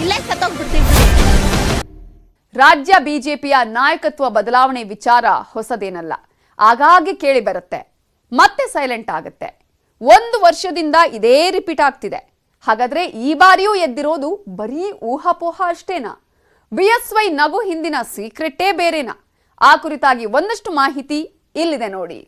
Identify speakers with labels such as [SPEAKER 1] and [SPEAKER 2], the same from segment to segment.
[SPEAKER 1] ಇಲ್ಲೇ ಸತ್ತೋಗ್ಬಿಡ್ತೀವಿ.
[SPEAKER 2] ರಾಜ್ಯ ಬಿಜೆಪಿಯ ನಾಯಕತ್ವ ಬದಲಾವಣೆ ವಿಚಾರ ಹೊಸದೇನಲ್ಲ. ಆಗಾಗ್ಗೆ ಕೇಳಿ ಬರುತ್ತೆ, ಮತ್ತೆ ಸೈಲೆಂಟ್ ಆಗುತ್ತೆ. 1 ವರ್ಷದಿಂದ ಇದೇ ರಿಪೀಟ್ ಆಗ್ತಿದೆ. ಹಾಗಾದ್ರೆ ಈ ಬಾರಿಯೂ ಎದ್ದಿರೋದು ಬರೀ ಊಹಾಪೋಹ ಅಷ್ಟೇನಾ? ಬಿಎಸ್ವೈ ನಗು ಹಿಂದಿನ ಸೀಕ್ರೆಟ್ಟೇ ಬೇರೆನಾ? ಆ ಕುರಿತಾಗಿ ಒಂದಷ್ಟು ಮಾಹಿತಿ ಇಲ್ಲಿದೆ ನೋಡಿ.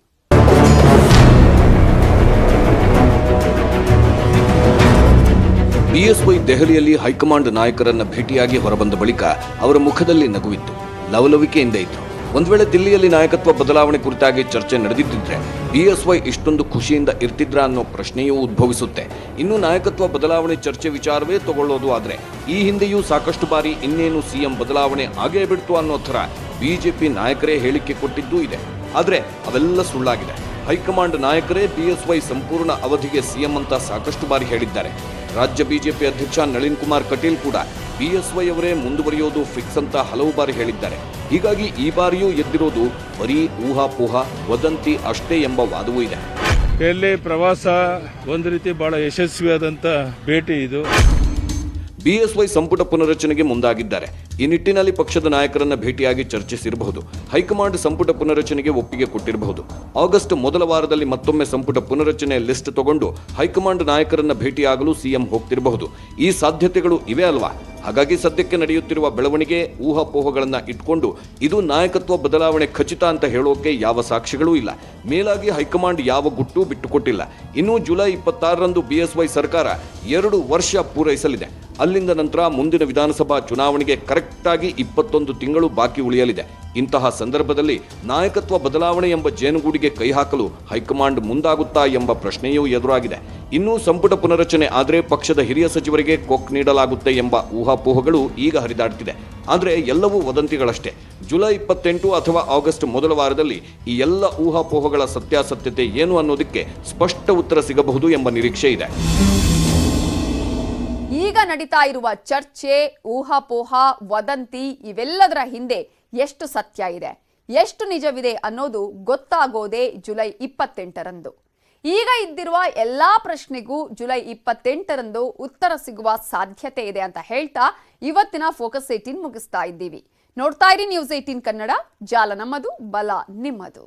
[SPEAKER 3] ಬಿಎಸ್ವೈ ದೆಹಲಿಯಲ್ಲಿ ಹೈಕಮಾಂಡ್ ನಾಯಕರನ್ನ ಭೇಟಿಯಾಗಿ ಹೊರಬಂದ ಬಳಿಕ ಅವರ ಮುಖದಲ್ಲಿ ನಗುವಿತ್ತು, ಲವಲವಿಕೆಯಿಂದ ಇತ್ತು. ಒಂದ್ ವೇಳೆ ದಿಲ್ಲಿಯಲ್ಲಿ ನಾಯಕತ್ವ ಬದಲಾವಣೆ ಕುರಿತಾಗಿ ಚರ್ಚೆ ನಡೆದಿದ್ದರೆ ಬಿಎಸ್ವೈ ಇಷ್ಟೊಂದು ಖುಷಿಯಿಂದ ಇರ್ತಿದ್ರ ಅನ್ನೋ ಪ್ರಶ್ನೆಯೂ ಉದ್ಭವಿಸುತ್ತೆ. ಇನ್ನು ನಾಯಕತ್ವ ಬದಲಾವಣೆ ಚರ್ಚೆ ವಿಚಾರವೇ ತಗೊಳ್ಳೋದು ಆದ್ರೆ ಈ ಹಿಂದೆಯೂ ಸಾಕಷ್ಟು ಬಾರಿ ಇನ್ನೇನು ಸಿಎಂ ಬದಲಾವಣೆ ಆಗೇ ಬಿಡ್ತು ಅನ್ನೋ ಥರ ಬಿಜೆಪಿ ನಾಯಕರೇ ಹೇಳಿಕೆ ಕೊಟ್ಟಿದ್ದೂ ಇದೆ. ಆದ್ರೆ ಅವೆಲ್ಲ ಸುಳ್ಳಾಗಿದೆ. ಹೈಕಮಾಂಡ್ ನಾಯಕರೇ ಬಿಎಸ್ವೈ ಸಂಪೂರ್ಣ ಅವಧಿಗೆ ಸಿಎಂ ಅಂತ ಸಾಕಷ್ಟು ಬಾರಿ ಹೇಳಿದ್ದಾರೆ. ರಾಜ್ಯ ಬಿಜೆಪಿ ಅಧ್ಯಕ್ಷ ನಳಿನ್ ಕುಮಾರ್ ಕಟೀಲ್ ಕೂಡ ಬಿಎಸ್ವೈ ಅವರೇ ಮುಂದುವರಿಯೋದು ಫಿಕ್ಸ್ ಅಂತ ಹಲವು ಬಾರಿ ಹೇಳಿದ್ದಾರೆ. ಹೀಗಾಗಿ ಈ ಬಾರಿಯೂ ಎದ್ದಿರೋದು ಬರೀ ಊಹಾಪೋಹ, ವದಂತಿ ಅಷ್ಟೇ ಎಂಬ ವಾದವೂ ಇದೆ.
[SPEAKER 4] ದೆಹಲಿ ಪ್ರವಾಸ ಒಂದು ರೀತಿ ಬಹಳ ಯಶಸ್ವಿಯಾದಂತ ಭೇಟಿ ಇದು.
[SPEAKER 3] ಬಿಎಸ್ವೈ ಸಂಪುಟ ಪುನರಚನೆಗೆ ಮುಂದಾಗಿದ್ದಾರೆ. ಈ ನಿಟ್ಟಿನಲ್ಲಿ ಪಕ್ಷದ ನಾಯಕರನ್ನ ಭೇಟಿಯಾಗಿ ಚರ್ಚಿಸಿರಬಹುದು. ಹೈಕಮಾಂಡ್ ಸಂಪುಟ ಪುನರಚನೆಗೆ ಒಪ್ಪಿಗೆ ಕೊಟ್ಟಿರಬಹುದು. ಆಗಸ್ಟ್ ಮೊದಲ ವಾರದಲ್ಲಿ ಮತ್ತೊಮ್ಮೆ ಸಂಪುಟ ಪುನರಚನೆ ಲಿಸ್ಟ್ ತಗೊಂಡು ಹೈಕಮಾಂಡ್ ನಾಯಕರನ್ನ ಭೇಟಿಯಾಗಲು ಸಿಎಂ ಹೋಗ್ತಿರಬಹುದು. ಈ ಸಾಧ್ಯತೆಗಳು ಇವೆ ಅಲ್ವಾ? ಹಾಗಾಗಿ ಸದ್ಯಕ್ಕೆ ನಡೆಯುತ್ತಿರುವ ಬೆಳವಣಿಗೆ, ಊಹಾಪೋಹಗಳನ್ನ ಇಟ್ಕೊಂಡು ಇದು ನಾಯಕತ್ವ ಬದಲಾವಣೆ ಖಚಿತ ಅಂತ ಹೇಳೋಕೆ ಯಾವ ಸಾಕ್ಷಿಗಳೂ ಇಲ್ಲ. ಮೇಲಾಗಿ ಹೈಕಮಾಂಡ್ ಯಾವ ಗುಟ್ಟು ಬಿಟ್ಟುಕೊಟ್ಟಿಲ್ಲ. ಇನ್ನು ಜುಲೈ 26ರಂದು ಬಿಎಸ್ವೈ ಸರ್ಕಾರ 2 ವರ್ಷ ಪೂರೈಸಲಿದೆ. ಅಲ್ಲಿಂದ ನಂತರ ಮುಂದಿನ ವಿಧಾನಸಭಾ ಚುನಾವಣೆಗೆ ಕರೆಕ್ಟ್ ಆಗಿ 21 ತಿಂಗಳು ಬಾಕಿ ಉಳಿಯಲಿದೆ. ಇಂತಹ ಸಂದರ್ಭದಲ್ಲಿ ನಾಯಕತ್ವ ಬದಲಾವಣೆ ಎಂಬ ಜೇನುಗೂಡಿಗೆ ಕೈ ಹಾಕಲು ಹೈಕಮಾಂಡ್ ಮುಂದಾಗುತ್ತಾ ಎಂಬ ಪ್ರಶ್ನೆಯೂ ಎದುರಾಗಿದೆ. ಇನ್ನು ಸಂಪುಟ ಪುನರಚನೆ ಆದರೆ ಪಕ್ಷದ ಹಿರಿಯ ಸಚಿವರಿಗೆ ಕೊಕ್ ನೀಡಲಾಗುತ್ತೆ ಎಂಬ ಊಹಾಪೋಹಗಳು ಈಗ ಹರಿದಾಡ್ತಿದೆ. ಆದರೆ ಎಲ್ಲವೂ ವದಂತಿಗಳಷ್ಟೇ. ಜುಲೈ 28 ಅಥವಾ ಆಗಸ್ಟ್ ಮೊದಲ ವಾರದಲ್ಲಿ ಈ ಎಲ್ಲ ಊಹಾಪೋಹಗಳ ಸತ್ಯಾಸತ್ಯತೆ ಏನು ಅನ್ನೋದಕ್ಕೆ ಸ್ಪಷ್ಟ ಉತ್ತರ ಸಿಗಬಹುದು ಎಂಬ ನಿರೀಕ್ಷೆ ಇದೆ.
[SPEAKER 2] ಈಗ ನಡೀತಾ ಇರುವ ಚರ್ಚೆ, ಊಹಾಪೋಹ, ವದಂತಿ ಇವೆಲ್ಲದರ ಹಿಂದೆ ಎಷ್ಟು ಸತ್ಯ ಇದೆ, ಎಷ್ಟು ನಿಜವಿದೆ ಅನ್ನೋದು ಗೊತ್ತಾಗೋದೇ ಜುಲೈ 28ರಂದು. ಈಗ ಇದ್ದಿರುವ ಎಲ್ಲಾ ಪ್ರಶ್ನೆಗೂ ಜುಲೈ 28ರಂದು ಉತ್ತರ ಸಿಗುವ ಸಾಧ್ಯತೆ ಇದೆ ಅಂತ ಹೇಳ್ತಾ ಇವತ್ತಿನ ಫೋಕಸ್ 18 ಮುಗಿಸ್ತಾ ಇದ್ದೀವಿ. ನೋಡ್ತಾ ಇರಿ ನ್ಯೂಸ್ 18 ಕನ್ನಡ. ಜಾಲ ನಮ್ಮದು, ಬಲ ನಿಮ್ಮದು.